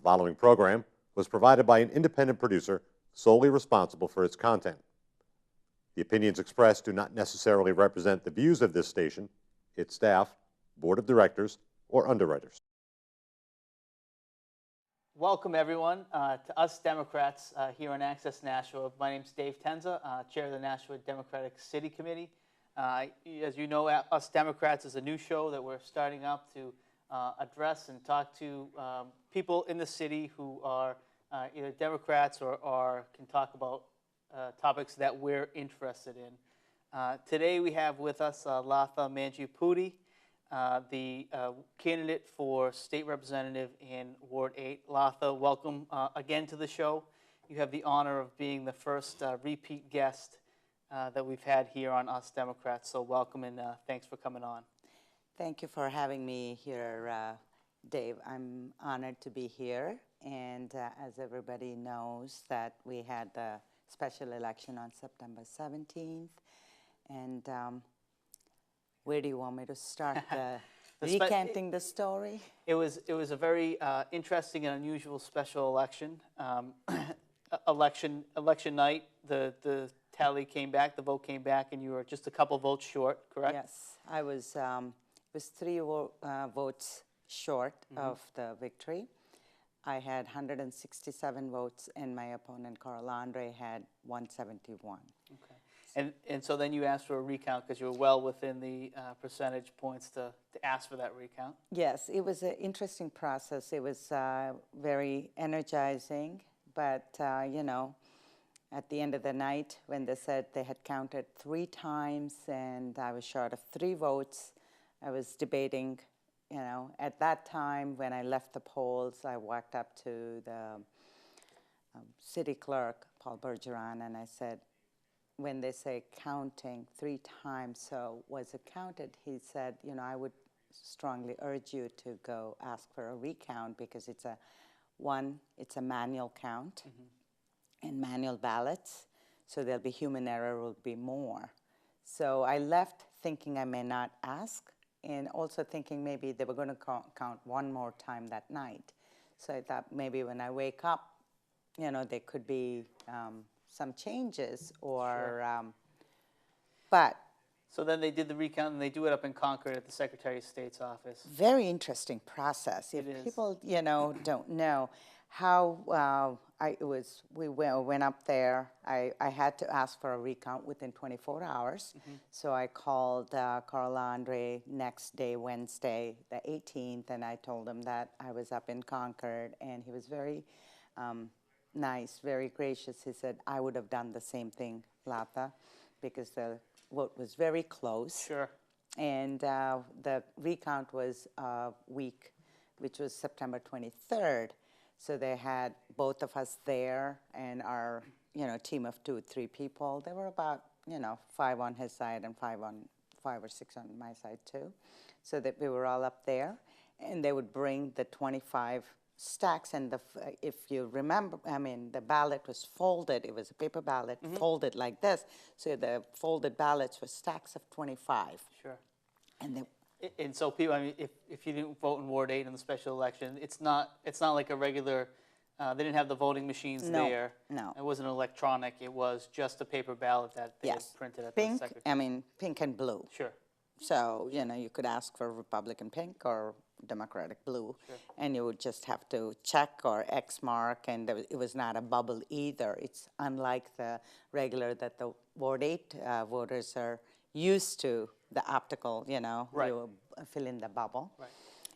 following program was provided by an independent producer solely responsible for its content. The opinions expressed do not necessarily represent the views of this station, its staff, board of directors, or underwriters. Welcome, everyone, to Us Democrats here on Access Nashua. My name is Dave Tenza, Chair of the Nashua Democratic City Committee. As you know, Us Democrats is a new show that we're starting up to address and talk to people in the city who are either Democrats or can talk about topics that we're interested in. Today we have with us Latha Mangipudi, the candidate for state representative in Ward 8. Latha, welcome again to the show. You have the honor of being the first repeat guest that we've had here on Us Democrats, so welcome and thanks for coming on. Thank you for having me here, Dave. I'm honored to be here, and as everybody knows that we had the special election on September 17th, and where do you want me to start? Recanting the story? It was a very interesting and unusual special election. Election night, the tally came back, the vote came back, and you were just a couple votes short, correct? Yes, I was 3 votes short of the victory. I had 167 votes, and my opponent, Carl Andrade, had 171. Okay. And so then you asked for a recount because you were well within the percentage points to ask for that recount? Yes, it was an interesting process. It was very energizing, but, you know, at the end of the night, when they said they had counted 3 times and I was short of 3 votes, I was debating, you know, at that time when I left the polls, I walked up to the city clerk, Paul Bergeron, and I said, when they say counting 3 times, so was it counted? He said, you know, I would strongly urge you to go ask for a recount because it's a manual count and manual ballots, so there'll be human error will be more. So I left thinking I may not ask, and also thinking maybe they were going to count one more time that night. So I thought maybe when I wake up, you know, there could be some changes or, Sure. But. So then they did the recount, and they do it up in Concord at the Secretary of State's office. Very interesting process. If people, you know, don't know how we went up there. I had to ask for a recount within 24 hours. So I called Carl Andrade next day, Wednesday, the 18th, and I told him that I was up in Concord, and he was very nice, very gracious. He said, I would have done the same thing, Latha, because the vote was very close. Sure. And the recount was a week, which was September 23rd. So they had both of us there and our, you know, team of 2 or 3 people. There were about, you know, 5 on his side and 5 or 6 on my side too. So that we were all up there, and they would bring the 25 stacks, and if you remember, I mean, the ballot was folded. It was a paper ballot folded like this. So the folded ballots were stacks of 25. Sure. And so people, I mean, if you didn't vote in Ward 8 in the special election, it's not like a regular. They didn't have the voting machines there. No. It wasn't electronic. It was just a paper ballot that they had printed at the secretary. I mean, pink and blue. Sure. So, you know, you could ask for Republican pink or Democratic blue, and you would just have to check or X mark, and it was not a bubble either. It's unlike the regular that the Ward 8 voters are used to, the optical, you know, you fill in the bubble. Right.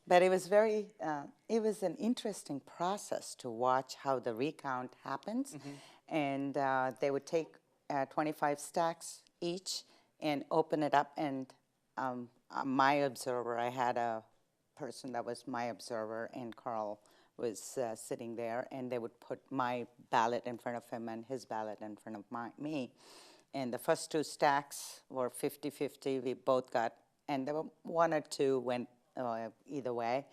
But it was it was an interesting process to watch how the recount happens, and they would take 25 stacks each and open it up, and my observer, I had a person that was my observer, and Carl was sitting there, and they would put my ballot in front of him and his ballot in front of me. And the first 2 stacks were 50-50. We both got, and there were 1 or 2 went either way.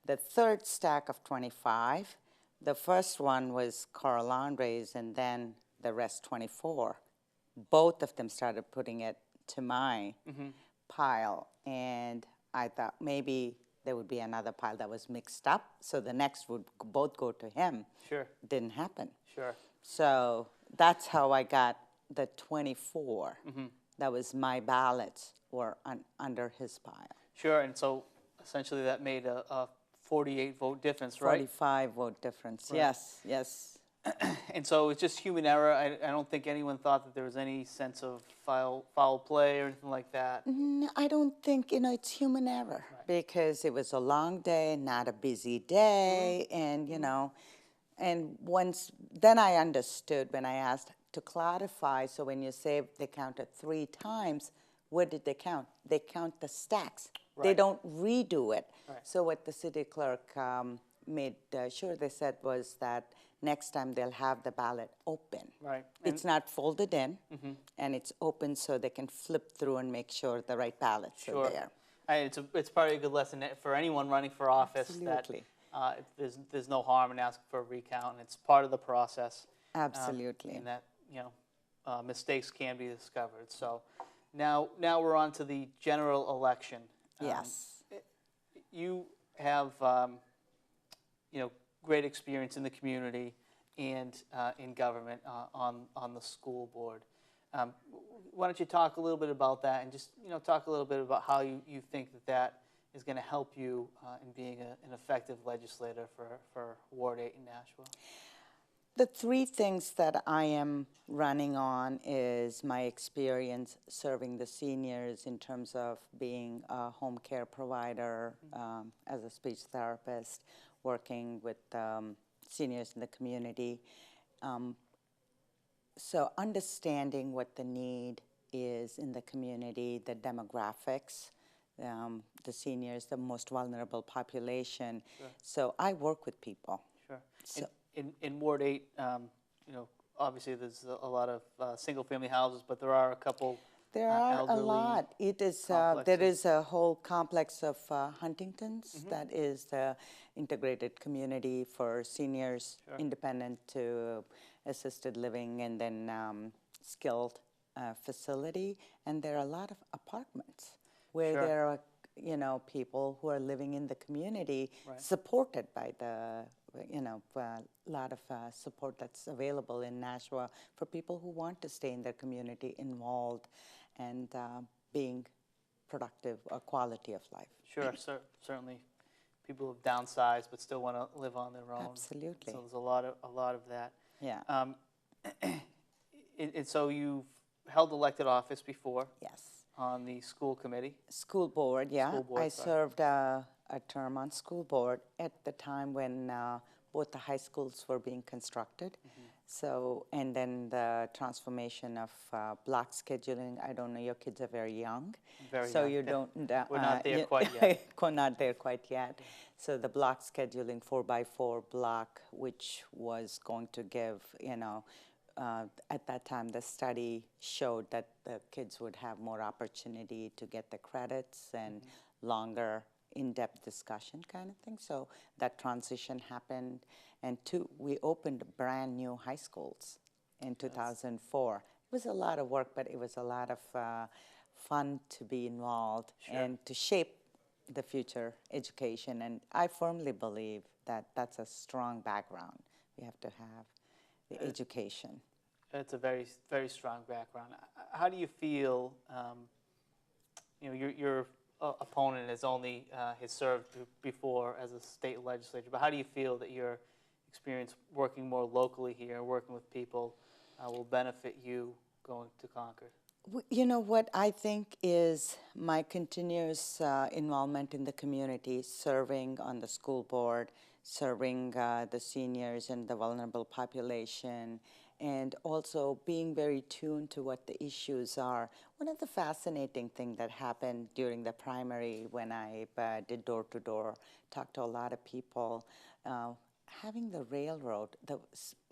The third stack of 25, the first one was Carl Andrade's, and then the rest 24. Both of them started putting it to my pile, and I thought maybe there would be another pile that was mixed up, so the next would both go to him. Sure. Didn't happen. Sure. So that's how I got the 24. That was my ballots were under his pile. Sure. And so essentially that made a 48 vote difference, right? 45 vote difference. Right. Yes, yes. And so it's just human error. I don't think anyone thought that there was any sense of foul play or anything like that. I don't think, it's human error because it was a long day, not a busy day, and, and then I understood when I asked to clarify, so when you say they counted 3 times, what did they count? They count the stacks. They don't redo it. Right. So what the city clerk made sure they said was that next time they'll have the ballot open. Right. It's not folded in, and it's open so they can flip through and make sure the right ballots are there. It's probably a good lesson for anyone running for office. Absolutely. That there's no harm in asking for a recount, and it's part of the process. Absolutely. And that mistakes can be discovered. So now we're on to the general election. Yes. You have great experience in the community and in government on the school board. Why don't you talk a little bit about that and just talk a little bit about how you think that is going to help you in being an effective legislator for Ward 8 in Nashua? The 3 things that I am running on is my experience serving the seniors in terms of being a home care provider, as a speech therapist, working with seniors in the community. So understanding what the need is in the community, the demographics, the seniors, the most vulnerable population. Sure. So I work with people. Sure. So, in Ward 8, obviously there's a lot of single-family houses, but there are a couple. there are a elderly lot. It is complexes. there is a whole complex of Huntington's that is the integrated community for seniors, independent to assisted living, and then skilled facility. And there are a lot of apartments where there are people who are living in the community, supported by the a lot of support that's available in Nashua for people who want to stay in their community, involved, and being productive, or quality of life. Sure, certainly. People who have downsized but still want to live on their own. Absolutely. So there's a lot of that. Yeah. And so you've held elected office before. Yes. On the school committee. School board, yeah. School board, I sorry. served a term on school board at the time when both the high schools were being constructed. So, and then the transformation of block scheduling. I don't know, your kids are very young. Very so young. you don't. We're not there quite yet. We're not there quite yet. So the block scheduling, 4x4 block, which was going to give, at that time, the study showed that the kids would have more opportunity to get the credits and longer in-depth discussion kind of thing. So that transition happened. And we opened brand new high schools in 2004. It was a lot of work, but it was a lot of fun to be involved and to shape the future education. And I firmly believe that that's a strong background we have to have. The education. It's a very, very strong background. How do you feel? Your opponent has served before as a state legislator, but how do you feel that your experience working more locally here, working with people, will benefit you going to Concord? What I think is my continuous involvement in the community, serving on the school board, serving the seniors and the vulnerable population, and also being very tuned to what the issues are. One of the fascinating things that happened during the primary when I did door-to-door, talked to a lot of people, having the railroad,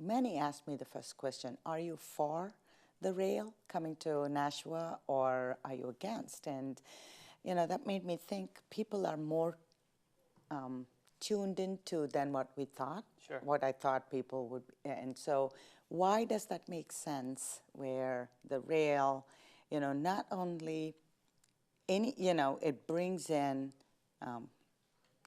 many asked me the first question, are you for the rail coming to Nashua, or are you against? And, that made me think people are more tuned into than what we thought, what I thought people would. And so why does that make sense where the rail, not only it brings in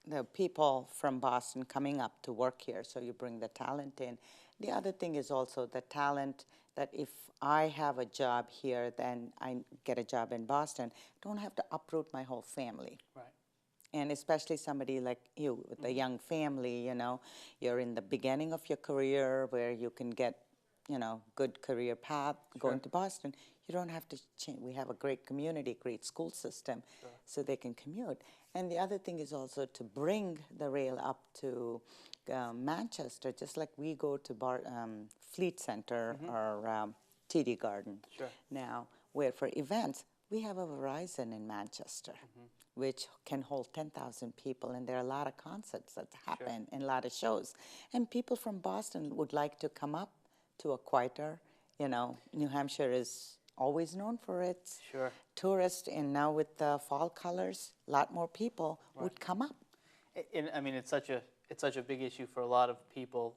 the people from Boston coming up to work here, so you bring the talent in. The other thing is also the talent that if I have a job here, then I get a job in Boston, don't have to uproot my whole family. Right. And especially somebody like you with a young family, you know, you're in the beginning of your career where you can get, you know, good career path. Going to Boston, you don't have to change. We have a great community, great school system, so they can commute. And the other thing is also to bring the rail up to Manchester, just like we go to Fleet Center or TD Garden now, where for events, we have a Verizon in Manchester, which can hold 10,000 people, and there are a lot of concerts that happen and a lot of shows. And people from Boston would like to come up to a quieter, you know, New Hampshire is always known for its tourists, and now with the fall colors, a lot more people would come up. I mean, it's such a big issue for a lot of people.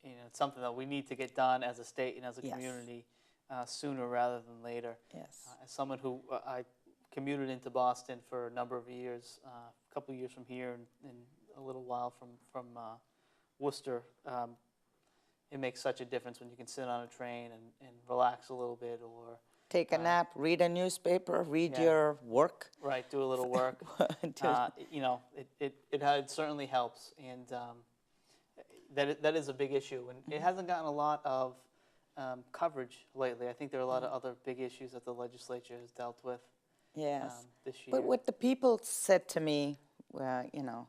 You know, it's something that we need to get done as a state and as a community sooner rather than later. Yes. As someone who I commuted into Boston for a number of years, a couple of years from here and a little while from Worcester, it makes such a difference when you can sit on a train and relax a little bit, or take a nap, read a newspaper, read your work. Right, do a little work. You know, it certainly helps, and that is a big issue, and it hasn't gotten a lot of coverage lately. I think there are a lot of other big issues that the legislature has dealt with. Yes. This year. But what the people said to me, you know,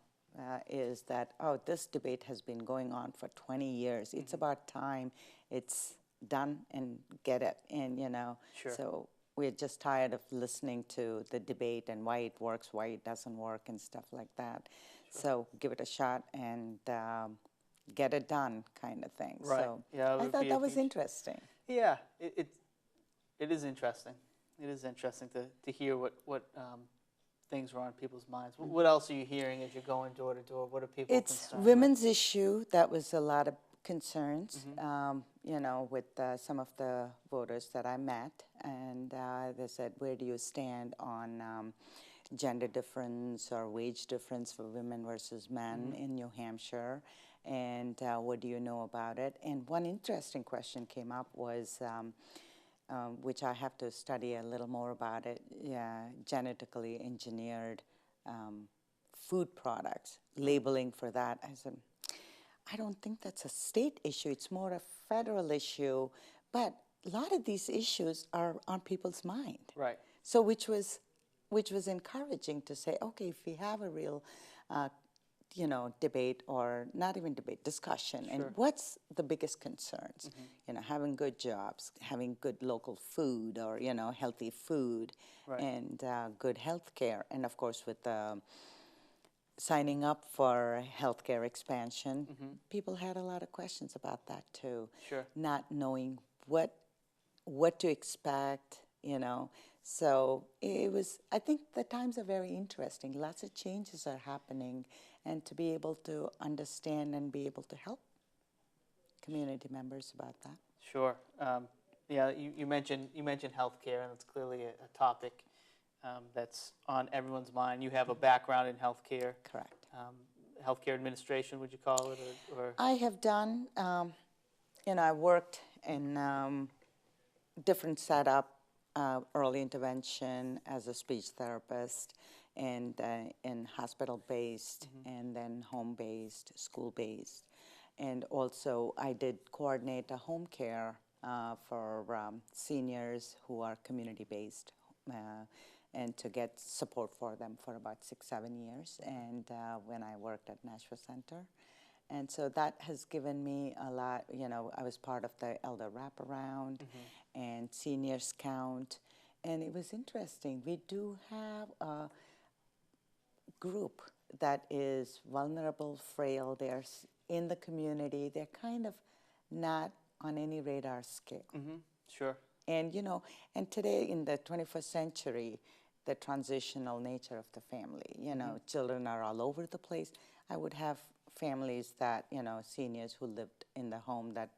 is that, oh, this debate has been going on for 20 years. It's about time it's done and get it in, you know. So we're just tired of listening to the debate and why it works, why it doesn't work, and stuff like that. So give it a shot and get it done, kind of thing. Right. So Yeah, I thought that was interesting. Yeah, it is interesting. It is interesting to hear what things were on people's minds. What else are you hearing as you're going door to door? What are people It's concerned women's issue. That was a lot of concerns, you know, with some of the voters that I met. And they said, where do you stand on gender difference or wage difference for women versus men in New Hampshire? And what do you know about it? And one interesting question came up was, which I have to study a little more about it, genetically engineered food products, labeling for that. I said, I don't think that's a state issue. It's more a federal issue. But a lot of these issues are on people's mind. Right. So which was encouraging to say, okay, if we have a real you know, debate, or not even debate, discussion, and what's the biggest concerns? You know, having good jobs, having good local food, or, you know, healthy food, and good health care. And of course, with signing up for healthcare expansion, people had a lot of questions about that too. Not knowing what to expect, you know. So it was, I think the times are very interesting. Lots of changes are happening, and to be able to understand and be able to help community members about that. Sure. Yeah, you mentioned healthcare, and it's clearly a topic that's on everyone's mind. You have a background in healthcare. Correct. Healthcare administration, would you call it, or? I have done, you know, I worked in different setup, early intervention as a speech therapist, and in hospital-based, and then home-based, school-based. And also I did coordinate a home care for seniors who are community-based, and to get support for them for about 6-7 years, and when I worked at Nashua Center. And so that has given me a lot. You know, I was part of the elder wraparound and seniors count, and it was interesting. We do have a group that is vulnerable, frail. They're in the community. They're kind of not on any radar scale. Sure. And, you know, and today in the 21st century, the transitional nature of the family, you know, children are all over the place. I would have families that, you know, seniors who lived in the home that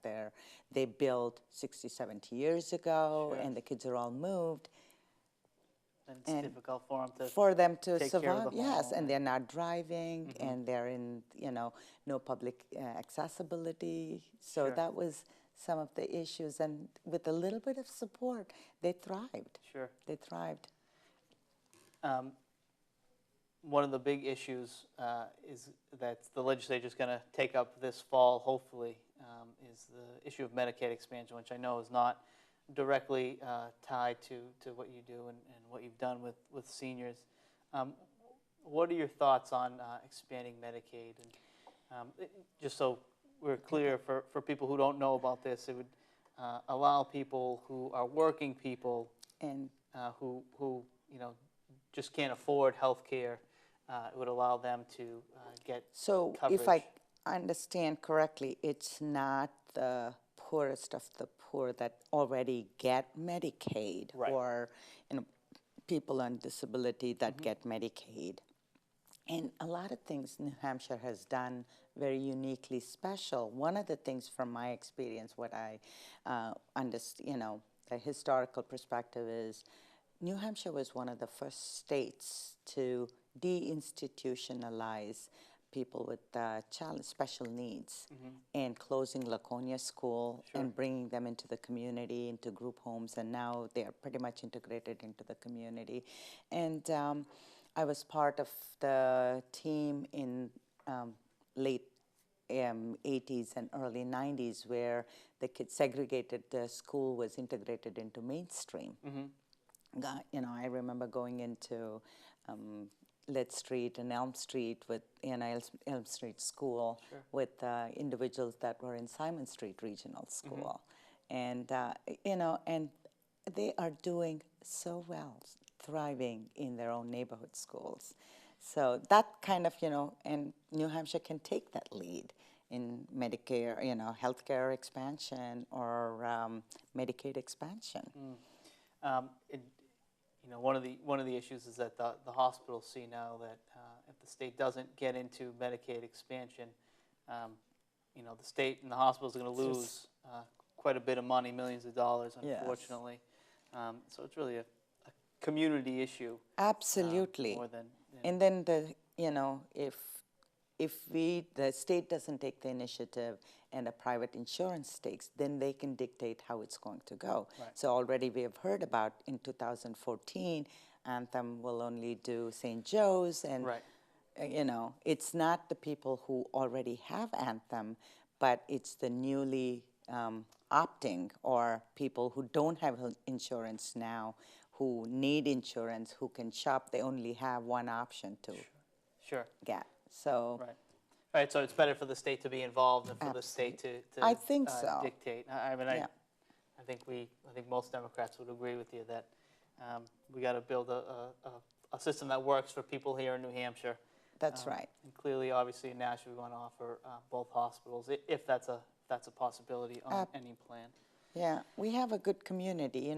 they built 60, 70 years ago, and the kids are all moved. and it's difficult for them to take care of survive. the Yes, home. and they're not driving, and they're in no public accessibility. So Sure. that was some of the issues, and with a little bit of support, they thrived. Sure. They thrived. One of the big issues is that the legislature is going to take up this fall, hopefully, is the issue of Medicaid expansion, which I know is not directly tied to what you do and what you've done with seniors. What are your thoughts on expanding Medicaid? And just so we're clear, for people who don't know about this, it would allow people who are working people And who just can't afford health care. It would allow them to get so, coverage. if I understand correctly, it's not the poorest of the poor that already get Medicaid, Right. or people on disability that get Medicaid. And a lot of things New Hampshire has done very uniquely special. One of the things from my experience, what I understand, the historical perspective is, New Hampshire was one of the first states to deinstitutionalize people with special needs, and closing Laconia School and bringing them into the community, into group homes, and now they are pretty much integrated into the community. And I was part of the team in late 80s and early 90s where the segregated school was integrated into mainstream. I remember going into Litt Street and Elm Street with Elm Street School with individuals that were in Simon Street Regional School, and and they are doing so well, thriving in their own neighborhood schools. So that kind of and New Hampshire can take that lead in Medicare, healthcare expansion or Medicaid expansion. One of the issues is that the hospitals see now that if the state doesn't get into Medicaid expansion, the state and the hospitals are going to lose quite a bit of money, millions of dollars, unfortunately. So it's really a community issue. Absolutely. More than and then if the state doesn't take the initiative and a private insurance takes, then they can dictate how it's going to go. Right. So already we have heard about in 2014, Anthem will only do St. Joe's, and it's not the people who already have Anthem, but it's the newly opting, or people who don't have insurance now, who need insurance, who can shop. They only have one option to get. So. Right, so it's better for the state to be involved than for the state to I think so. dictate. I think most Democrats would agree with you that we got to build a system that works for people here in New Hampshire. That's right. And clearly, obviously, in Nashua, we want to offer both hospitals, if that's a possibility on any plan. Yeah, we have a good community.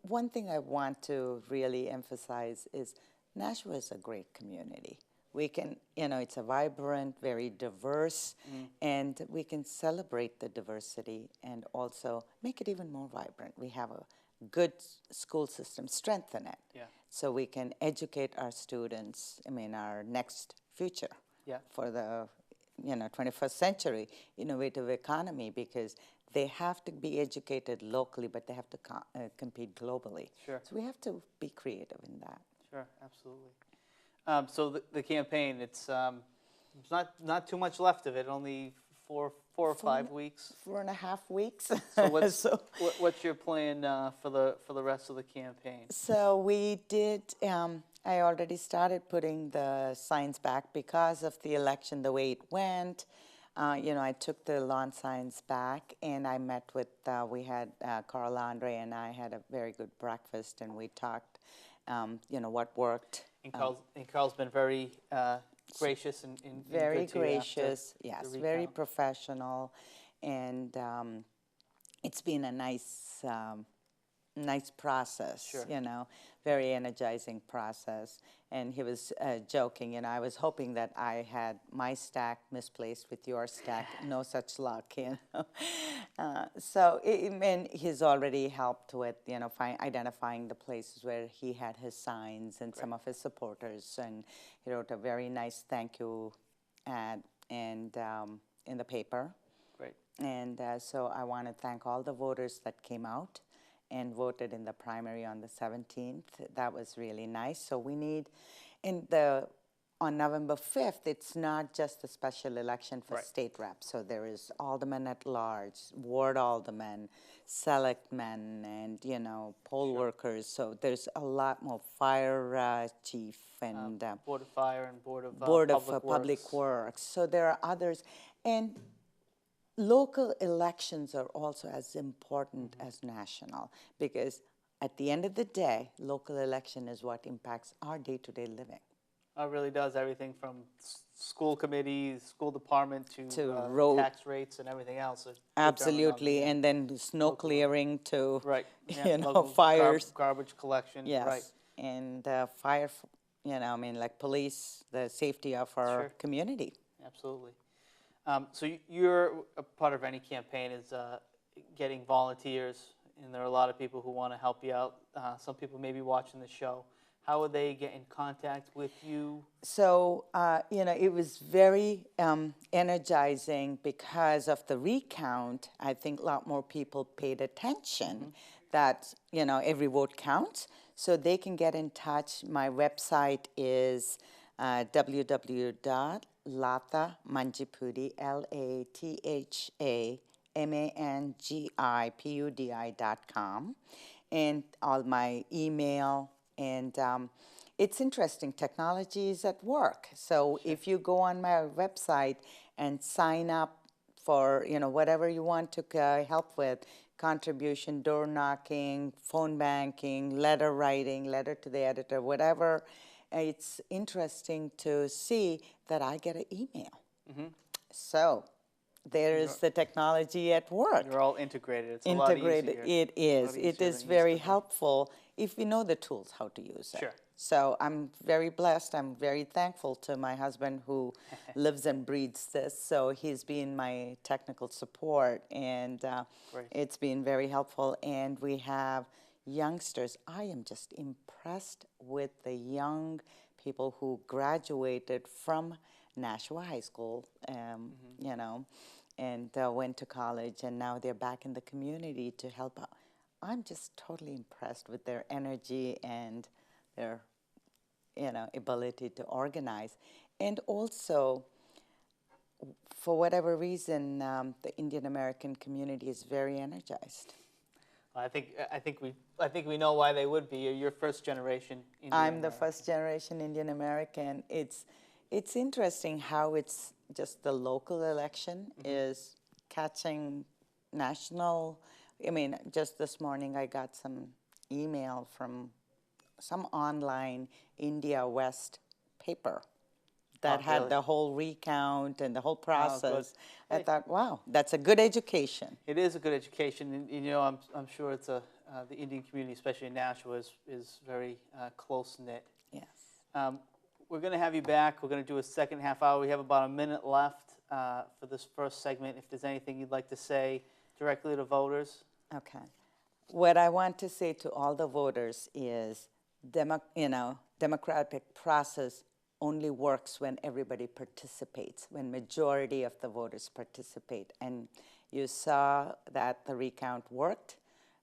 One thing I want to really emphasize is Nashua is a great community. We can, it's a vibrant, very diverse, and we can celebrate the diversity and also make it even more vibrant. We have a good school system, strengthen it, so we can educate our students, our next future for the 21st century innovative economy, because they have to be educated locally, but they have to compete globally. Sure. So we have to be creative in that. Sure, absolutely. So the campaign, it's not too much left of it. Only four or 5 weeks. 4.5 weeks. So what's your plan for the rest of the campaign? So we did. I already started putting the signs back because of the election, the way it went. I took the lawn signs back, and I met with. We had Carl Andrade and I had a very good breakfast, and we talked. What worked. And Carl's been very gracious and very good to you gracious. Yes, very professional, and it's been a nice nice process, Sure. you know, very energizing process. And he was joking, I was hoping that I had my stack misplaced with your stack. No such luck, And he's already helped with, identifying the places where he had his signs and some of his supporters. And he wrote a very nice thank you ad and in the paper. Great. And so I want to thank all the voters that came out and voted in the primary on the 17th. That was really nice. So we need, on November 5th, it's not just a special election for state reps. So there is aldermen at large, ward aldermen, selectmen, and, poll workers. So there's a lot more, fire chief and Board of Fire and Board of Public Works. So there are others. And local elections are also as important as national, because at the end of the day, local election is what impacts our day-to-day living. It really does everything from school committees, school department to road tax rates and everything else. Absolutely, and then snow clearing to, right. Yeah, fires. Garbage collection. Yes, right. And fire, like police, the safety of our community. Absolutely. So you're a part of any campaign is getting volunteers, and there are a lot of people who want to help you out. Some people may be watching the show. How would they get in contact with you? So, it was very energizing because of the recount. I think a lot more people paid attention that, every vote counts. So they can get in touch. My website is www.Latha Mangipudi, LathaMangipudi.com, and all my email. And it's interesting, technology is at work. So if you go on my website and sign up for, whatever you want to help with, contribution, door knocking, phone banking, letter writing, letter to the editor, whatever, it's interesting to see that I get an email. So there is the technology at work. You're all integrated. It's a lot easier. It is. It is very helpful if you know the tools, how to use it. Sure. So I'm very blessed. I'm very thankful to my husband who lives and breathes this. So he's been my technical support, and it's been very helpful. And we have youngsters. I am just impressed with the young people who graduated from Nashua High School, and went to college, and now they're back in the community to help out. I'm just totally impressed with their energy and their, ability to organize. And also, for whatever reason, the Indian American community is very energized. I think we know why they would be. You're first generation Indian I'm American. the first generation Indian American. It's interesting how it's just the local election is catching national. I mean, just this morning I got some email from some online India West paper that had the whole recount and the whole process. I thought, wow, that's a good education. It is a good education, and I'm sure it's the Indian community, especially in Nashua, is very close knit. Yes. We're going to have you back. We're going to do a second half hour. We have about a minute left for this first segment. If there's anything you'd like to say directly to voters. Okay. What I want to say to all the voters is, democratic process only works when everybody participates, when majority of the voters participate. And you saw that the recount worked,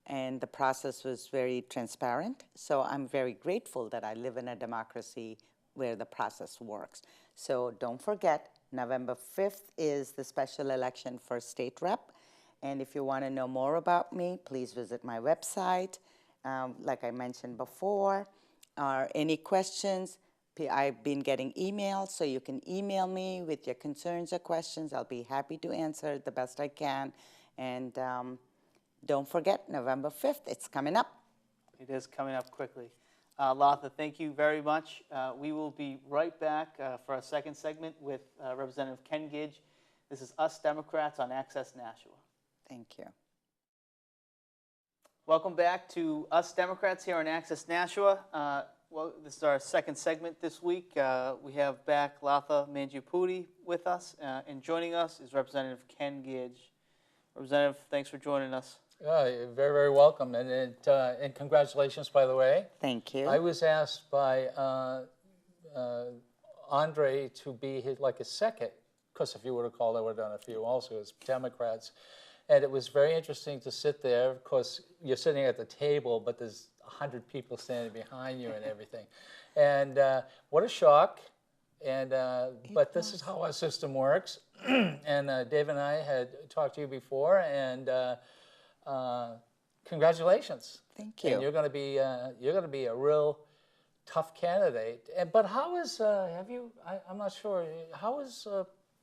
and the process was very transparent. So I'm very grateful that I live in a democracy where the process works. So don't forget, November 5th is the special election for state rep. And if you want to know more about me, please visit my website. Like I mentioned before, or any questions, I've been getting emails, so you can email me with your concerns or questions. I'll be happy to answer the best I can. And don't forget, November 5th, it's coming up. It is coming up quickly. Latha, thank you very much. We will be right back for our second segment with Representative Ken Gidge. This is Us Democrats on Access Nashua. Thank you. Welcome back to Us Democrats here on Access Nashua. Well, this is our second segment this week. We have back Latha Mangipudi with us, and joining us is Representative Ken Gage. Representative, thanks for joining us. You're very, very welcome, and congratulations, by the way. Thank you. I was asked by Andre to be his second, because if you would have called, I would have done a few also as Democrats. And it was very interesting to sit there. Of course, you're sitting at the table, but there's 100 people standing behind you and everything. And what a shock. And but this is how our system works. And Dave and I had talked to you before, and congratulations. Thank you. And you're going to be a real tough candidate. But how is I'm not sure. How is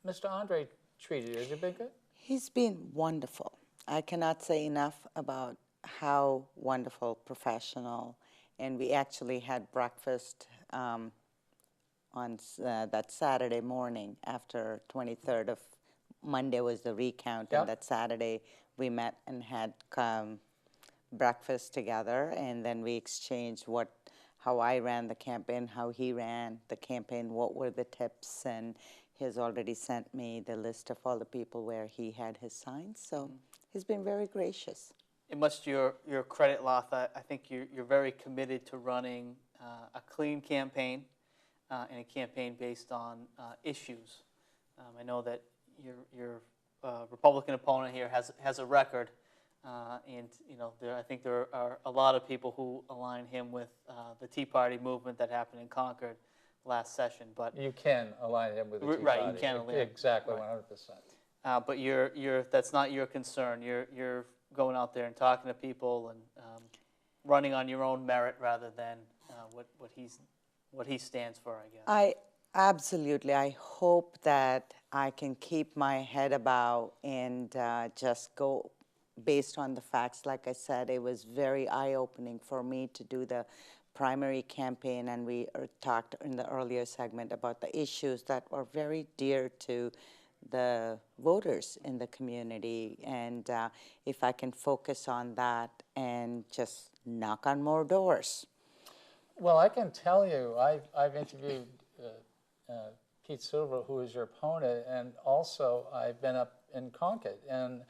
Mr. Andre treated you? Has he been good? He's been wonderful. I cannot say enough about how wonderful, professional, and we actually had breakfast on that Saturday morning after 23rd of Monday was the recount, Yep. and that Saturday we met and had breakfast together, and then we exchanged how I ran the campaign, how he ran the campaign, what were the tips, and he has already sent me the list of all the people where he had his signs, so he's been very gracious. And much to your credit, Latha, I think you're very committed to running a clean campaign and a campaign based on issues. I know that your Republican opponent here has a record, and I think there are a lot of people who align him with the Tea Party movement that happened in Concord last session. But You can align him with the Tea right, Party. you can align Exactly, right. 100%. But that's not your concern. You're going out there and talking to people and running on your own merit rather than what he stands for, I guess. Absolutely. I hope that I can keep my head about and just go based on the facts. Like I said, it was very eye-opening for me to do the primary campaign, and we talked in the earlier segment about the issues that were very dear to the voters in the community, and if I can focus on that and just knock on more doors. Well, I can tell you, I've interviewed Pete Silva, who is your opponent, and also I've been up in Concord. And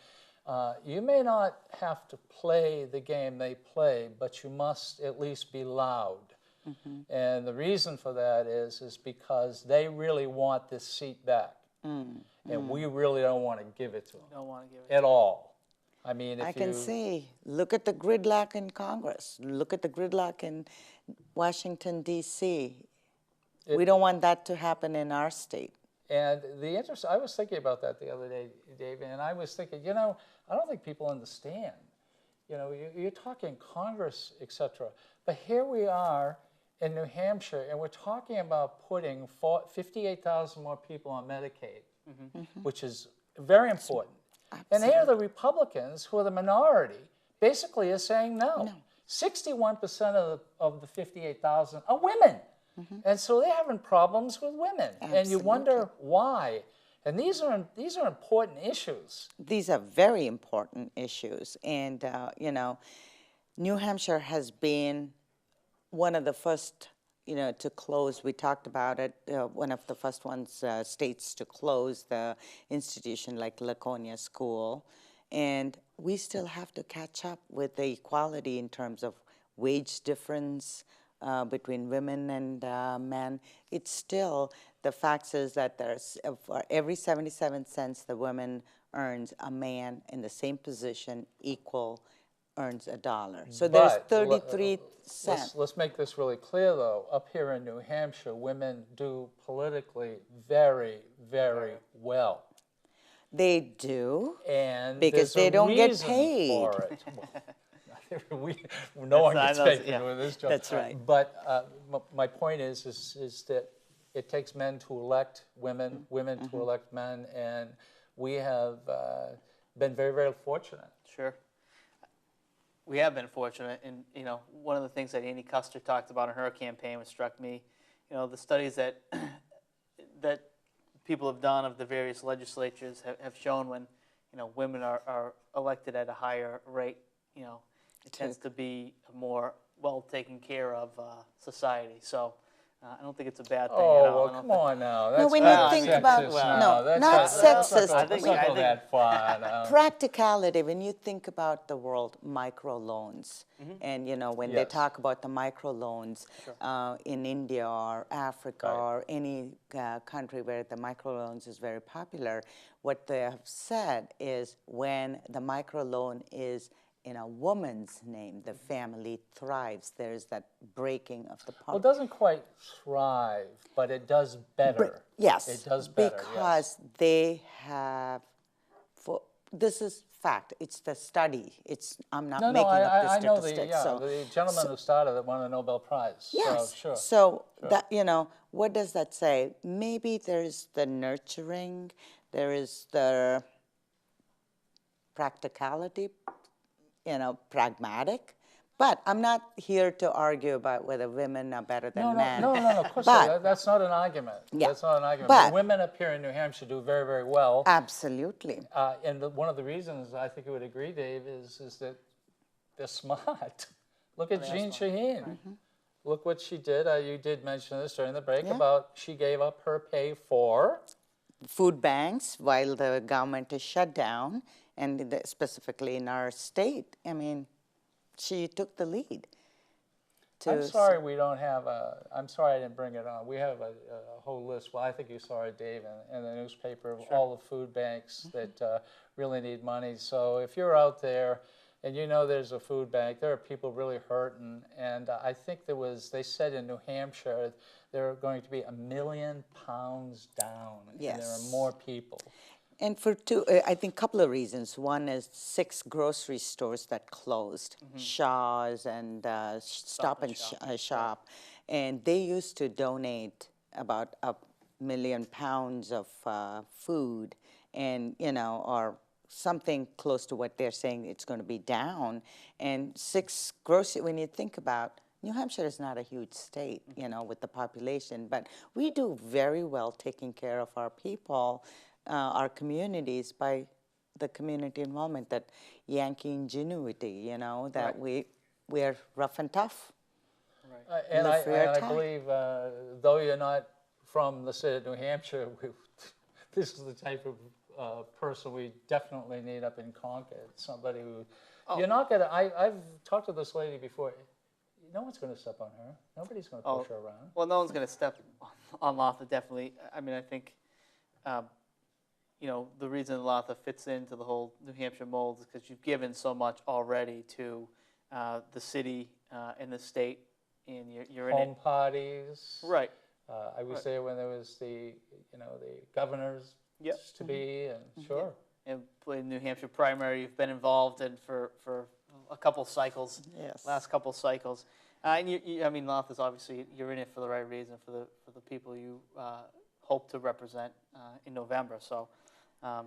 you may not have to play the game they play, but you must at least be loud. Mm-hmm. And the reason for that is because they really want this seat back. And we really don't want to give it to them. Don't want to give it at all. I mean, I can see, look at the gridlock in Congress. Look at the gridlock in Washington, D.C. We don't want that to happen in our state. And I was thinking about that the other day, Dave, and I was thinking, I don't think people understand. You're talking Congress, et cetera. But here we are in New Hampshire, and we're talking about putting 58,000 more people on Medicaid, which is very important. Absolutely. And here the Republicans, who are the minority, basically are saying no. 61% of the 58,000 are women. And so they're having problems with women. Absolutely. And you wonder why. And these are important issues. These are very important issues. And, New Hampshire has been one of the first, to close. We talked about it, one of the first states to close the institution like Laconia School. And we still have to catch up with the equality in terms of wage difference between women and men. It's still, the fact is that there's, for every 77 cents the woman earns, a man in the same position, equal, earns $1. So there's 33 cents. Let's make this really clear, though. Up here in New Hampshire, women do politically very, very well. They do, and because they don't get paid. For it. No one gets paid for this job. That's right. But my point is that it takes men to elect women, women to elect men, and we have been very, very fortunate. Sure. We have been fortunate, and one of the things that Amy Custer talked about in her campaign, which struck me, the studies that people have done of the various legislatures have shown when women are elected at a higher rate, it tends to be a more well taken care of society. So I don't think it's a bad thing at all. Oh, I well, don't come think- on now. No, That's when you not think about- sexist well, now. no, That's not let's not sexist. go- I think- Let's not I go think- that far now. Practicality, when you think about the world microloans, and when they Yes. talk about the microloans in India or Africa Right. or any country where the microloans is very popular, what they have said is when the microloan is in a woman's name, the family thrives. There's that breaking of the Well, it doesn't quite thrive, but it does better. Yes, It does better, because they have. This is fact. It's the study. I'm not No, making up the I know statistics. the gentleman who started it won a Nobel Prize. Yes. So, sure. So that what does that say? Maybe there's the nurturing, there is the practicality, pragmatic. But I'm not here to argue about whether women are better than men. No, of course But- not. That's not an argument. Yeah. That's not an argument. But- The women up here in New Hampshire do very, very well. Absolutely. And one of the reasons I think you would agree, Dave, is that they're smart. Look at Jean Shaheen. Look what she did. You did mention this during the break about she gave up her pay for. Food banks while the government is shut down, and specifically in our state. I mean, she took the lead. I'm sorry we don't have I'm sorry I didn't bring it on. We have a whole list. Well, I think you saw it, Dave, in the newspaper of all the food banks that really need money. So if you're out there and there's a food bank, there are people really hurting. And I think they said in New Hampshire, there are going to be 1 million pounds down. And there are Yes. more people. And for I think a couple of reasons. One is 6 grocery stores that closed, Shaw's and Stop and Shop. And they used to donate about 1 million pounds of food and, or something close to what they're saying it's going to be down. And 6 grocery, when you think about New Hampshire is not a huge state, with the population, but we do very well taking care of our people, our communities by the community involvement, that Yankee ingenuity, that we're rough and tough. And Live for your I time. believe, though you're not from the state of New Hampshire, this is the type of person we definitely need up in Concord. Somebody who, you're not going to, I've talked to this lady before. No one's going to step on her. Nobody's going to push her around. Well, no one's going to step on Latha, definitely. I mean, I think, the reason Latha fits into the whole New Hampshire mold is because you've given so much already to the city and the state, and you're in Home it. parties. Right. I was there when there was the governors to be, and sure. And played New Hampshire primary, you've been involved in for a couple cycles, Yes. last couple cycles. And I mean, Latha's obviously, you're in it for the right reason, for the people you hope to represent in November. So I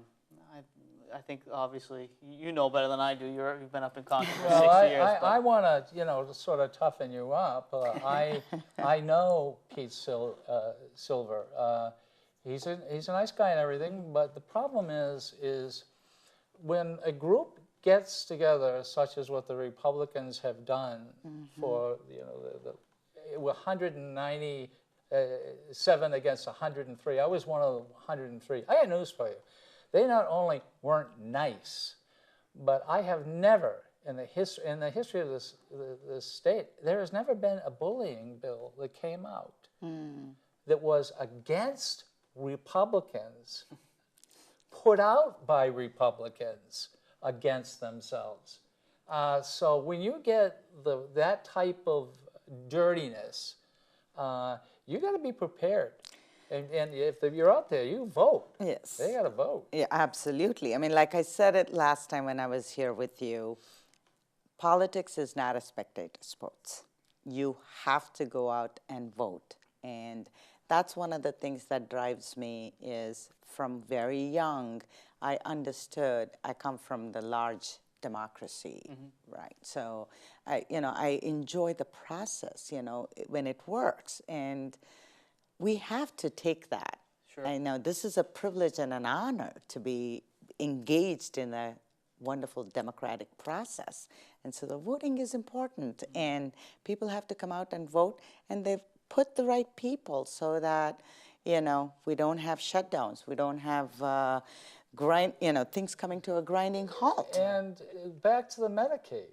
think obviously you know better than I do. You've been up in Concord for 6 years. I want to sort of toughen you up. I know Pete Silva. He's a nice guy and everything, but the problem is when a group gets together, such as what the Republicans have done for the 197 against 103. I was one of the 103. I got news for you. They not only weren't nice, but I have never in the history of this state, there has never been a bullying bill that came out that was against Republicans, put out by Republicans against themselves. So when you get that type of dirtiness, you got to be prepared. And if you're out there, you vote. Yes. They got to vote. Yeah, absolutely. I mean, like I said it last time when I was here with you, politics is not a spectator sport. You have to go out and vote. And that's one of the things that drives me is from very young, I understood, I come from the large democracy, right? So, I enjoy the process, when it works. And we have to take that. Sure. I know this is a privilege and an honor to be engaged in the wonderful democratic process. And so the voting is important, and people have to come out and vote, and they've put the right people so that, you know, we don't have shutdowns, we don't have things coming to a grinding halt. And back to the Medicaid.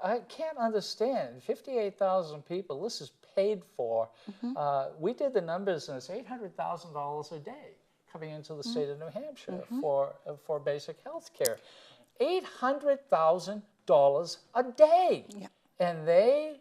I can't understand, 58,000 people, this is paid for. We did the numbers, and it's $800,000 a day coming into the state of New Hampshire for basic health care. $800,000 a day. Yeah. And they,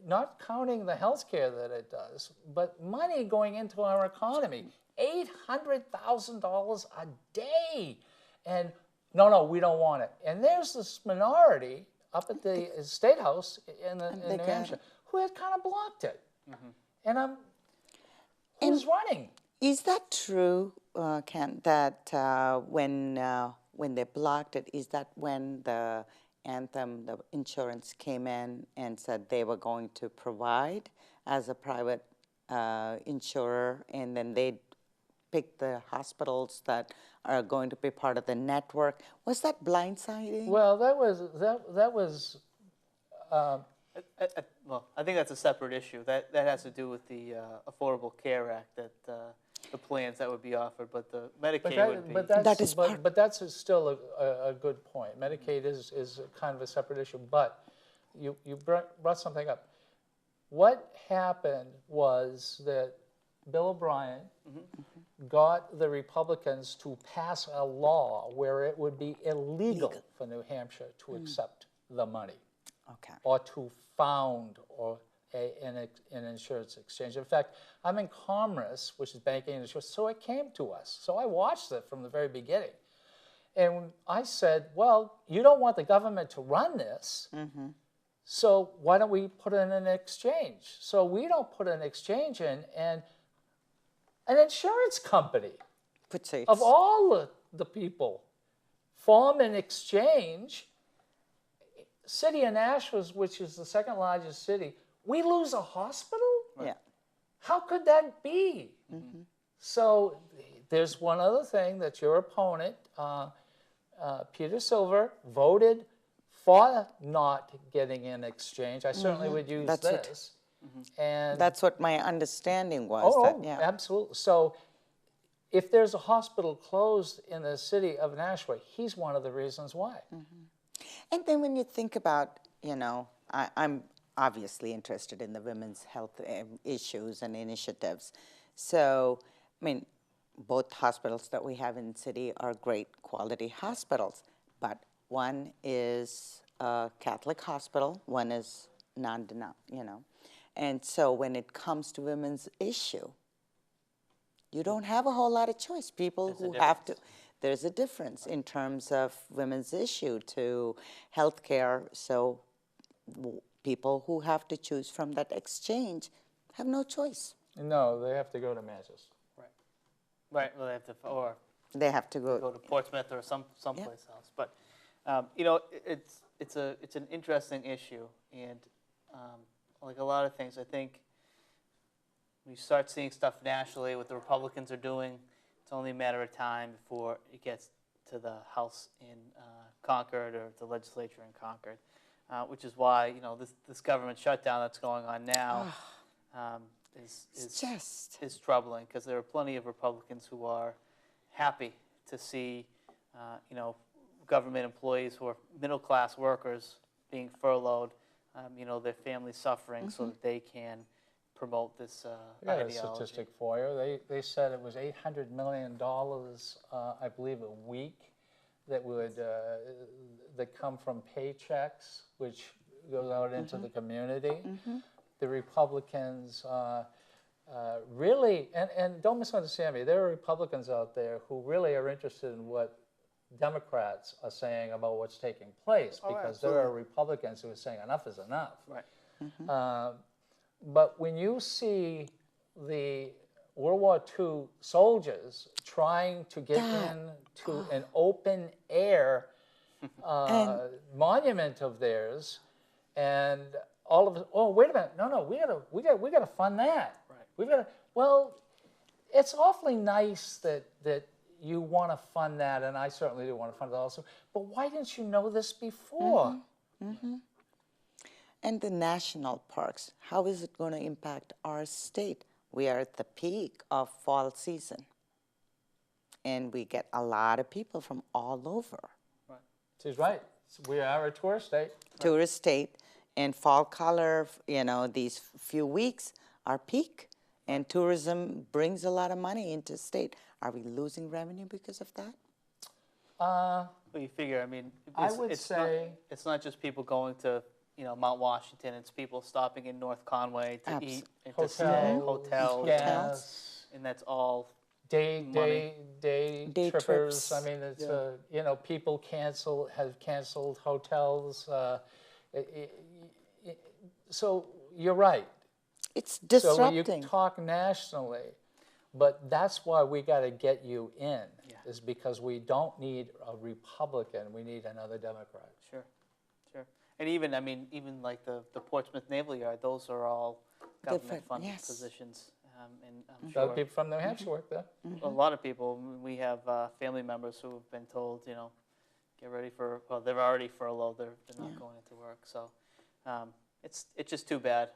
not counting the health care that it does, but money going into our economy, $800,000 a day. And no, we don't want it. And there's this minority up at the State House in New Hampshire who had kind of blocked it. And who's running? Is that true, Ken, that when they blocked it, is that when the Anthem, the insurance came in and said they were going to provide as a private insurer, and then they picked the hospitals that are going to be part of the network? Was that blindsiding? Well, that was Well, I think that's a separate issue. That has to do with the Affordable Care Act, that the plans that would be offered, but the Medicaid would be. But that's still a good point. Medicaid is kind of a separate issue, but you brought something up. What happened was that Bill O'Brien got the Republicans to pass a law where it would be illegal for New Hampshire to accept the money. Okay. Or to found an insurance exchange. In fact, I'm in Commerce, which is banking and insurance, so it came to us. So I watched it from the very beginning. And I said, well, you don't want the government to run this, so why don't we put in an exchange? So we don't put an exchange in, and an insurance company of all the people form an exchange. City of Nashua, which is the second largest city, we lose a hospital? Yeah. How could that be? So there's one other thing that your opponent, Peter Silva, voted for not getting an exchange. I certainly would use this. And that's what my understanding was. Oh, absolutely. So if there's a hospital closed in the city of Nashua, he's one of the reasons why. And then when you think about, you know, I'm obviously interested in the women's health issues and initiatives. So, I mean, both hospitals that we have in the city are great quality hospitals, but one is a Catholic hospital, one is you know. And so when it comes to women's issue, you don't have a whole lot of choice. People who have to... There's a difference in terms of women's issue to healthcare. So people who have to choose from that exchange have no choice. No, they have to go to Manchester. Right. Well, They have to go to Portsmouth or someplace else. But you know, it's an interesting issue, and like a lot of things, I think we start seeing stuff nationally, what the Republicans are doing. It's only a matter of time before it gets to the House in Concord or the legislature in Concord, which is why, you know, this government shutdown that's going on now is troubling, because there are plenty of Republicans who are happy to see, you know, government employees who are middle-class workers being furloughed, you know, their families suffering so that they can promote this ideology. A statistic for you. They said it was $800 million, I believe, a week that would that come from paychecks, which goes out into the community. The Republicans really, and don't misunderstand me, there are Republicans out there who really are interested in what Democrats are saying about what's taking place, because there are Republicans who are saying enough is enough. Right. But when you see the World War II soldiers trying to get into an open air monument of theirs, and all of us, oh, wait a minute, no, we gotta fund that. Right. We gotta. Well, it's awfully nice that you want to fund that, and I certainly do want to fund it also. But why didn't you know this before? And the national parks, how is it going to impact our state? We are at the peak of fall season, and we get a lot of people from all over. Right. She's right. We are a tourist state. Tourist state, and fall color, you know, these few weeks are peak, and tourism brings a lot of money into state. Are we losing revenue because of that? Well, you figure, I mean, I would say it's not just people going to, you know, Mount Washington. It's people stopping in North Conway to eat and to stay, hotels, gas, and that's all day Day trippers. trips. I mean, it's you know, people have canceled hotels. So you're right. It's So when you disrupting. talk nationally, but that's why we got to get you in, is because we don't need a Republican, we need another Democrat. Sure, sure. And even, I mean, even like the Portsmouth Naval Yard, those are all government-funded yes. positions. And I'm Other sure people from New Hampshire work there. a lot of people, we have family members who have been told, you know, get ready for, well, they're already furloughed, they're not going into work. So it's just too bad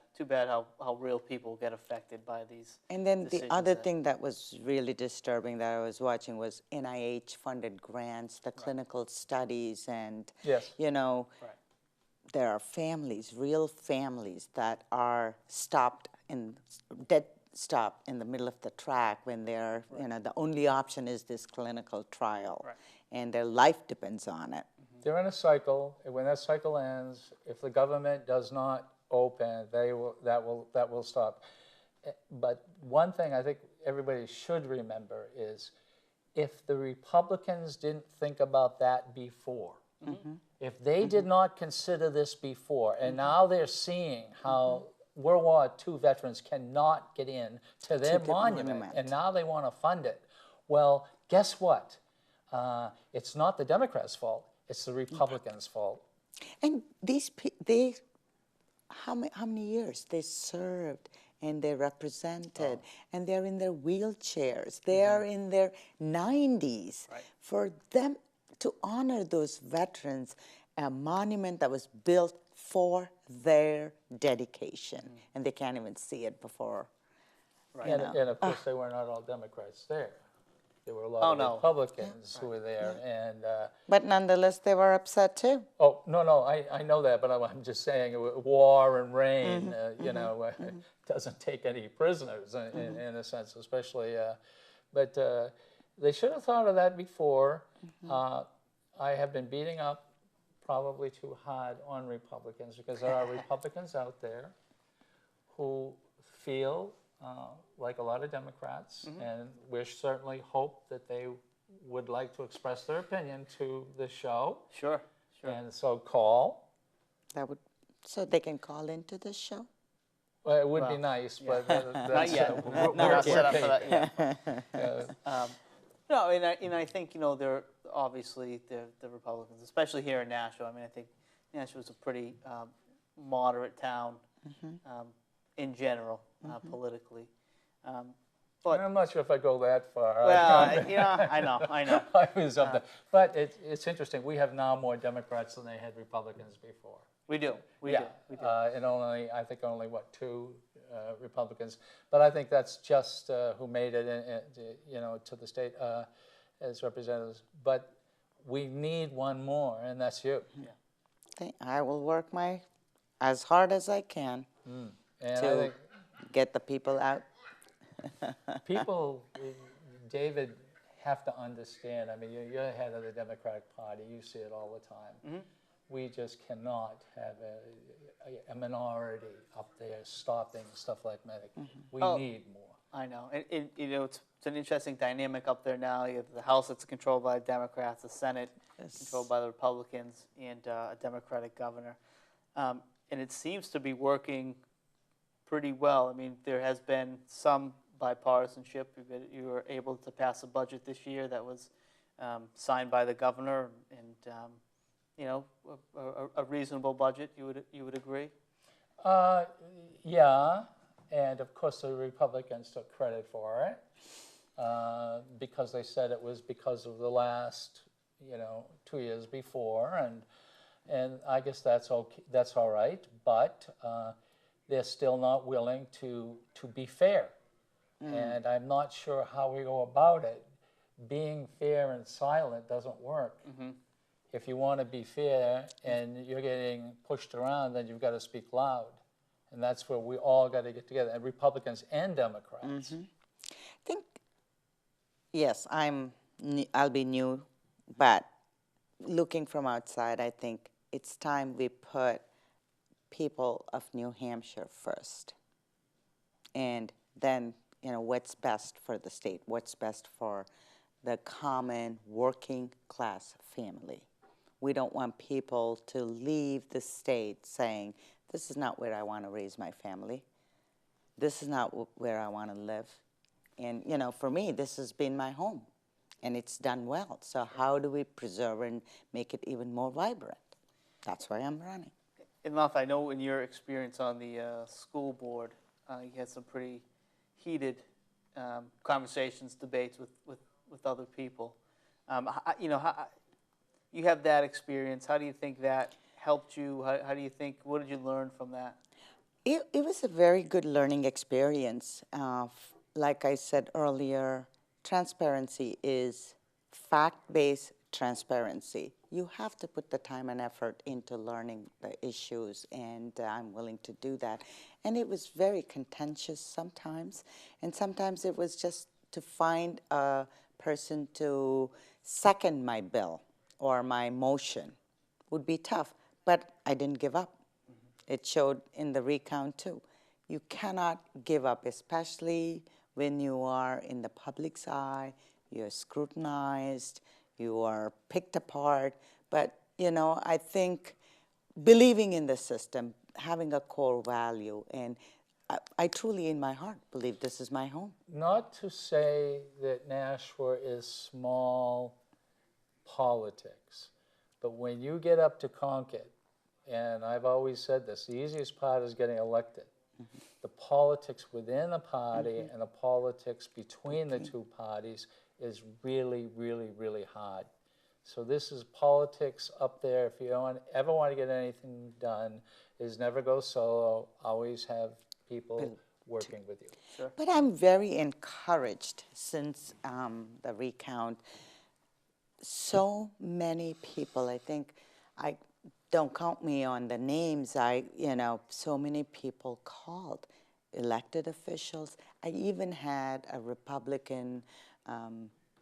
how real people get affected by these And then the decisions other that- thing that was really disturbing that I was watching was NIH-funded grants, the clinical studies, and, Yes. you know, Right. there are families, real families, that are dead stopped in the middle of the track when they're, you know, the only option is this clinical trial. Right. And their life depends on it. They're in a cycle, and when that cycle ends, if the government does not open, that will stop. But one thing I think everybody should remember is, if the Republicans didn't think about that before, if they did not consider this before, and now they're seeing how World War II veterans cannot get in to their the monument, monument. and now they want to fund it. Well, guess what? It's not the Democrats' fault. It's the Republicans' fault. And how many years they served and they represented, and they're in their wheelchairs, they are in their 90s. Right. For them to honor those veterans, a monument that was built for their dedication, and they can't even see it before. Right. And of course, they were not all Democrats there. There were a lot Oh, of no. Republicans who were there, and But nonetheless, they were upset too. oh no, I know that, but I'm just saying, war and rain, you know, doesn't take any prisoners in a sense, especially. But they should have thought of that before. I have been beating up probably too hard on Republicans, because there are Republicans out there who feel like a lot of Democrats, and we certainly hope that they would like to express their opinion to the show. Sure, sure. And so call. So they can call into the show. Well, it would be Well, nice, but Not that's, yet. we're Not set up for working. that yet. No, and I think, you know, they're obviously the Republicans, especially here in Nashua. I mean, I think Nashua is a pretty moderate town in general, politically. But I'm not sure if I go that far. well, you know, I know. I was up there. But it's interesting. We have now more Democrats than they had Republicans before. We do. We Yeah. do. We do. And I think only, what, 2 Republicans. But I think that's just who made it, you know, to the state as representatives. But we need one more, and that's you. I will work as hard as I can And I to think get the people out. people, David, have to understand. I mean, you're the head of the Democratic Party. You see it all the time. We just cannot have a minority up there stopping stuff like Medicaid. We need more. I know. You know, it's an interesting dynamic up there now. You have the House that's controlled by Democrats, the Senate controlled by the Republicans, and a Democratic governor. And it seems to be working pretty well. I mean, there has been some bipartisanship. You were able to pass a budget this year that was signed by the governor, and you know, a reasonable budget. You would agree? Yeah, and of course the Republicans took credit for it. because they said it was because of the last, 2 years before, and I guess that's okay, that's all right, but they're still not willing to be fair. And I'm not sure how we go about it. Being fair and silent doesn't work. If you want to be fair and you're getting pushed around, then you've got to speak loud. And that's where we all got to get together, and Republicans and Democrats. I think, yes, I'll be new, but looking from outside, I think it's time we put people of New Hampshire first. And then, what's best for the state, what's best for the common working class family. We don't want people to leave the state saying, this is not where I want to raise my family. This is not where I want to live. And, for me, this has been my home, and it's done well. So how do we preserve and make it even more vibrant? That's why I'm running. And Latha, I know in your experience on the school board, you had some pretty heated conversations, debates with other people. You have that experience. How do you think that helped you? How do you think, what did you learn from that? It was a very good learning experience. Like I said earlier, transparency is fact-based transparency. You have to put the time and effort into learning the issues, and I'm willing to do that. And it was very contentious sometimes, and sometimes it was just to find a person to second my bill or my motion would be tough, but I didn't give up. It showed in the recount too. You cannot give up, especially when you are in the public's eye, you're scrutinized, you are picked apart. But, I think believing in the system, having a core value, and I truly in my heart believe this is my home. Not to say that Nashua is small politics, but when you get up to Concord, and I've always said this, the easiest part is getting elected. The politics within a party and the politics between the two parties is really, really, really hard. So this is politics up there. If you don't ever want to get anything done, is never go solo. Always have people working with you. Sure. But I'm very encouraged since the recount. So many people, I think, don't count me on the names, so many people called, elected officials. I even had a Republican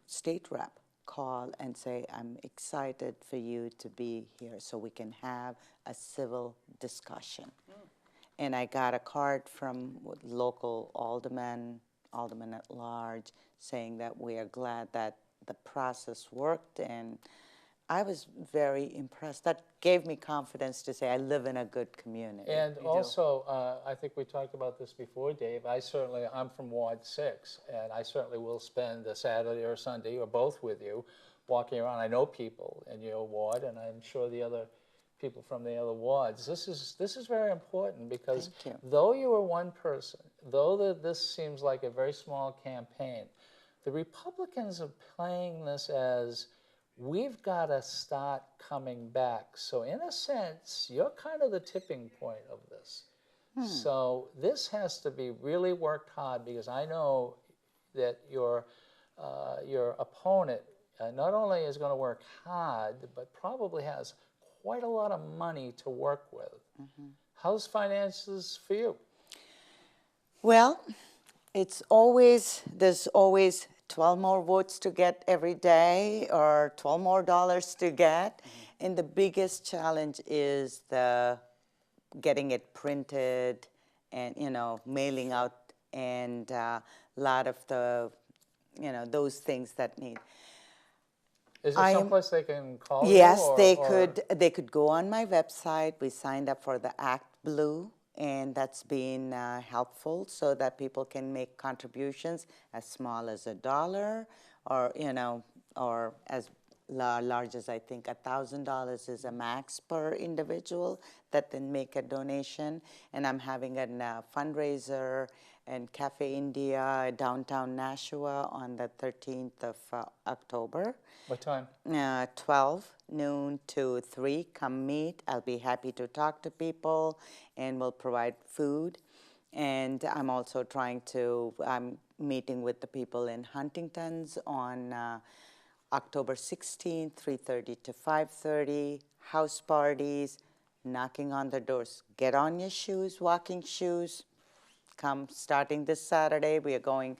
state rep call and say, I'm excited for you to be here so we can have a civil discussion. And I got a card from local alderman at large, saying that we are glad that the process worked, and I was very impressed. That gave me confidence to say I live in a good community. And also, I think we talked about this before, Dave. I'm from Ward 6, and I certainly will spend a Saturday or Sunday or both with you walking around. I know people in your ward, and I'm sure the other people from the other wards. This is very important because though you are one person, though this seems like a very small campaign, the Republicans are playing this as we've got to start coming back. So in a sense, you're kind of the tipping point of this. So this has to be really worked hard, because I know that your opponent not only is going to work hard, but probably has quite a lot of money to work with. How's finances for you? Well, there's always 12 more votes to get every day, or $12 more to get. And the biggest challenge is getting it printed and, mailing out, and a lot of the, those things that need. Is there someplace they can call you? Yes, they could go on my website. We signed up for the Act Blue, and that's been helpful, so that people can make contributions as small as $1, or or as largest, I think $1,000 is a max per individual that then make a donation. And I'm having a fundraiser in Cafe India, downtown Nashua on the 13th of October. What time? 12 noon to 3. Come meet. I'll be happy to talk to people, and we'll provide food. And I'm also I'm meeting with the people in Huntington's on October 16th, 3:30 to 5:30. House parties, knocking on the doors. Get on your shoes, walking shoes. Come starting this Saturday. We are going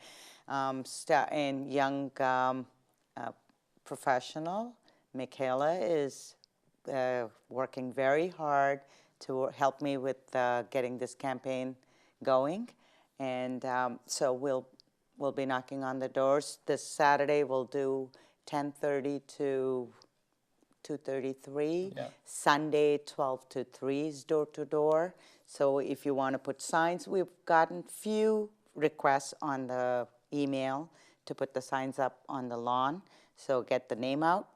in young professional. Michaela is working very hard to help me with getting this campaign going, and so we'll be knocking on the doors. This Saturday we'll do 10:30 to 2:33. Yeah. Sunday 12 to 3 is door to door. So if you want to put signs, we've gotten few requests on the email to put the signs up on the lawn. So get the name out.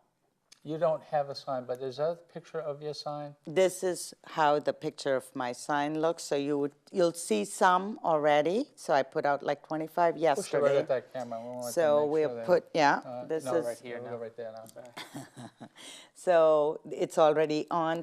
You don't have a sign, but is that a picture of your sign? This is how the picture of my sign looks. So you'll see some already. So I put out like 25 Push it right yesterday. at that camera. We want to So make we'll sure that- put, this no, is, right here. We'll go right there now. so it's already on.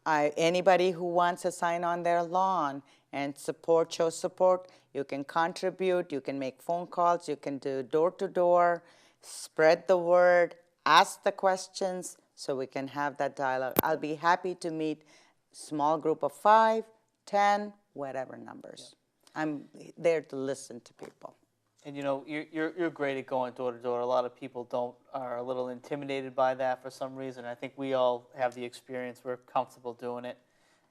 Anybody who wants a sign on their lawn and show support, you can contribute, you can make phone calls, you can do door to door, spread the word, ask the questions so we can have that dialogue. I'll be happy to meet small group of 5, 10, whatever numbers. I'm there to listen to people. And you know, you're great at going door to door. A lot of people are a little intimidated by that for some reason. I think we all have the experience. We're comfortable doing it.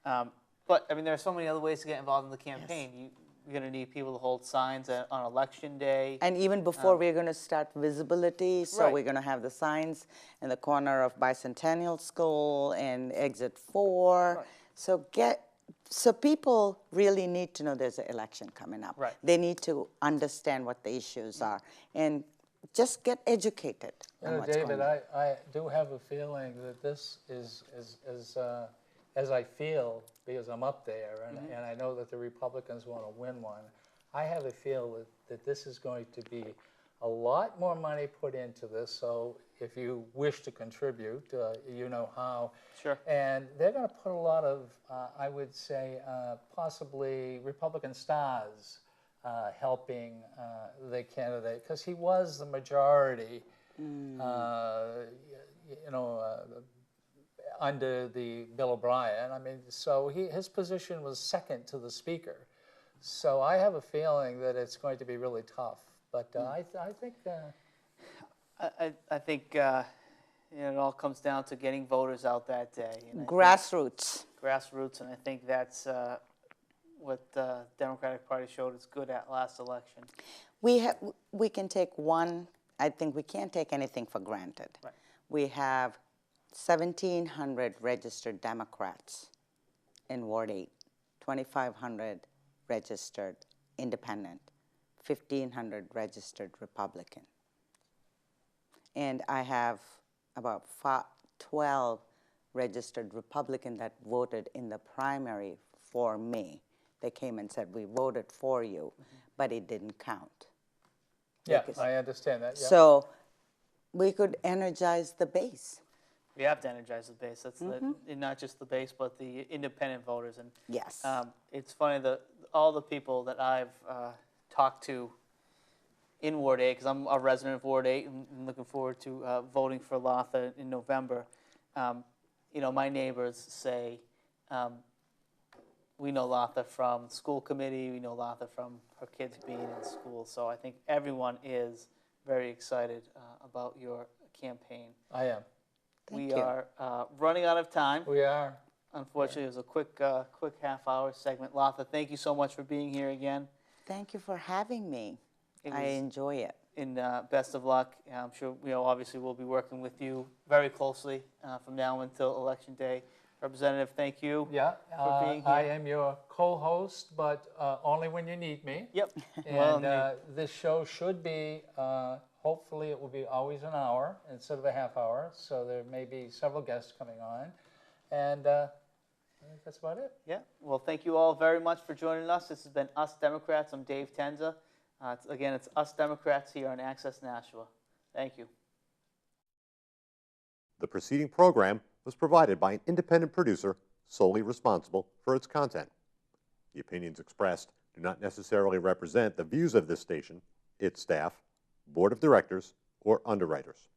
But I mean, there are so many other ways to get involved in the campaign. You're going to need people to hold signs on election day. And even before we're going to start visibility, so Right. we're going to have the signs in the corner of Bicentennial School and Exit 4. Right. So people really need to know there's an election coming up. Right. They need to understand what the issues are and just get educated You on know, what's David, going on. I do have a feeling that this is as I feel, because I'm up there, and I know that the Republicans want to win one, I have a feel that this is going to be a lot more money put into this, so if you wish to contribute, you know how. Sure. And they're going to put a lot of, I would say, possibly Republican stars helping the candidate, because he was the majority, under the Bill O'Brien. I mean, so his position was second to the speaker. So I have a feeling that it's going to be really tough. But I think... I think it all comes down to getting voters out that day. And I think Grassroots. grassroots, and I think that's what the Democratic Party showed it's good at last election. We can take I think we can't take anything for granted. Right. We have 1,700 registered Democrats in Ward 8, 2,500 registered Independent, 1,500 registered Republican. And I have about 12 registered Republican that voted in the primary for me. They came and said, we voted for you, but it didn't count. Yeah, Because- I understand that. Yeah. So we could energize the base. We have to energize the base. That's not just the base, but the independent voters. And Yes. it's funny that all the people that I've talked to in Ward 8, because I'm a resident of Ward 8 and looking forward to voting for Latha in November. My neighbors say, we know Latha from school committee, we know Latha from her kids being in school. So I think everyone is very excited about your campaign. I am. Thank We you. are running out of time. We are. Unfortunately, it was a quick half-hour segment. Latha, thank you so much for being here again. Thank you for having me. It I was- enjoy it. And best of luck. I'm sure obviously we'll be working with you very closely from now until Election Day. Representative, thank you. Yeah, for being I here. am your co-host, but only when you need me. Yep. And this show should be, hopefully it will be always an hour instead of a half hour, so there may be several guests coming on. And I think that's about it. Yeah. Well, thank you all very much for joining us. This has been Us Democrats. I'm Dave Tenza. Again, it's Us Democrats here on Access Nashua. Thank you. The preceding program was provided by an independent producer solely responsible for its content. The opinions expressed do not necessarily represent the views of this station, its staff, board of directors, or underwriters.